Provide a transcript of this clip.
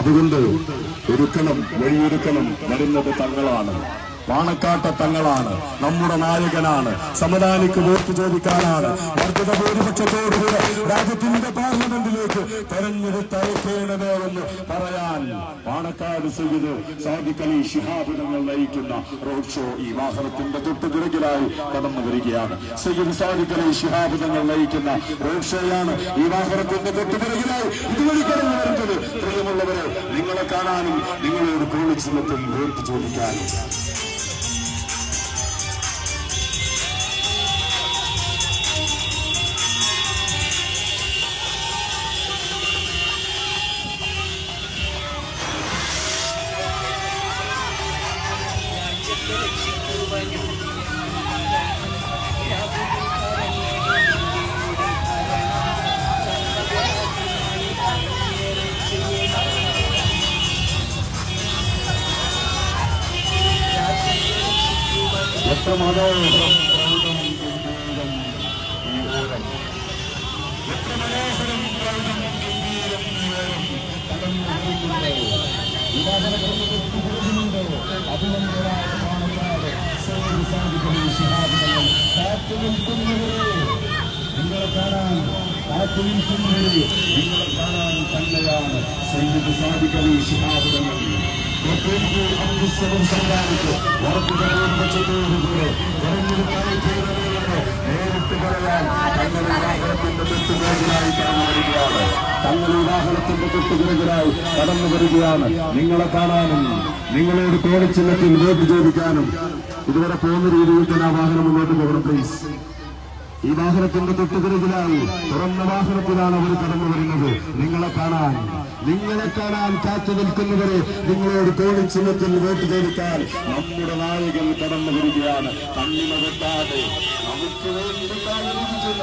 അതുകൊണ്ട് ഒരുക്കണം, വഴിയൊരുക്കണം. വരുന്നത് തങ്ങളാണ്, പാണക്കാട്ടെ തങ്ങളാണ്, നമ്മുടെ നായകനാണ്. സമദാനിക്ക് വോട്ട് ചോദിക്കാനാണ് വർദ്ധിത ഭൂരിപക്ഷത്തോടുകൂടെ രാജ്യത്തിന്റെ പാർലമെന്റിലേക്ക് തെരഞ്ഞെടുത്തയക്കേണ്ടത് എന്ന് പറയാൻ പാണക്കാട് സയ്യിദ് സാദിഖ് അലി ശിഹാബ് തങ്ങൾ നയിക്കുന്ന റോഡ് ഷോ ഈ വാഹനത്തിന്റെ തൊട്ടുപിറകിലായി കടന്നു വരികയാണ്. സയ്യിദ് സാദിഖ് അലി ശിഹാബ് തങ്ങൾ നയിക്കുന്ന റോഡ് ഷോയാണ് ഈ വാഹനത്തിന്റെ തൊട്ടുപിറകിലായി ഇതുവഴി കടന്നു വരുന്നത്. പ്രിയമുള്ളവരെ, നിങ്ങളെ കാണാനും നിങ്ങളോട് കോളിച്ചില്ലത്തിൽ വോട്ട് ചോദിക്കാനും എത്ര മനോഹരം പ്രൗഢം ഗംഭീരം ഈ ഓരം, എത്ര മനോഹരം പ്രൗഢം ഗംഭീരം ഈ ഓരം കടന്നു വരുന്നുണ്ടോ, വിവാഹന കടന്നുകൊടുക്കുന്നുണ്ടോ. അഭിനന്ദനായ പാണക്കാട് സയ്യിദ് സാദിഖ് അലി ശിഹാബ് തങ്ങൾ കാത്തു നിൽക്കുന്നവരെ, നിങ്ങളെ കാണാൻ കാത്തു നിൽക്കുന്നവരെ, നിങ്ങളെ കാണാൻ തന്നെയാണ് സയ്യിദ് സാദിഖ് അലി ശിഹാബ് തങ്ങൾ. സമ്മാനിച്ച് വർദ്ധിത ഭൂരിപക്ഷത്തോടുകൂടെ തെരഞ്ഞെടുത്തയക്കേണ്ടതെന്ന് നേരിട്ട് പറയാൻ തങ്ങളുടെ വാഹനത്തിന്റെ തൊട്ടുപിറകിലായി കടന്നു വരികയാണ്. തങ്ങളുടെ വാഹനത്തിന്റെ തൊട്ടുപിറകിലായി കടന്നു വരികയാണ്. നിങ്ങളെ കാണാനും നിങ്ങളോട് കോളിച്ചില്ലത്തിൽ വോട്ട് ചോദിക്കാനും. ഇതുവരെ പോകുന്ന രീതിയിൽ തന്നെ ആ വാഹനം മുന്നോട്ട് പോകണം പ്ലീസ്. ഈ വാഹനത്തിന്റെ തൊട്ടുപിറകിലായി തുറന്ന വാഹനത്തിലാണ് അവർ കടന്നു വരുന്നത്. നിങ്ങളെ കാണാൻ കാത്തു നിൽക്കുന്നവരെ, നിങ്ങളോട് കോളിച്ചില്ലത്തിൽ വോട്ട് ചോദിക്കാൻ നമ്മുടെ നായകൻ കടന്നു വരികയാണ്. കണ്ണിമ വെട്ടാതെ നമുക്ക് വേണ്ടി സാധിക്കുന്ന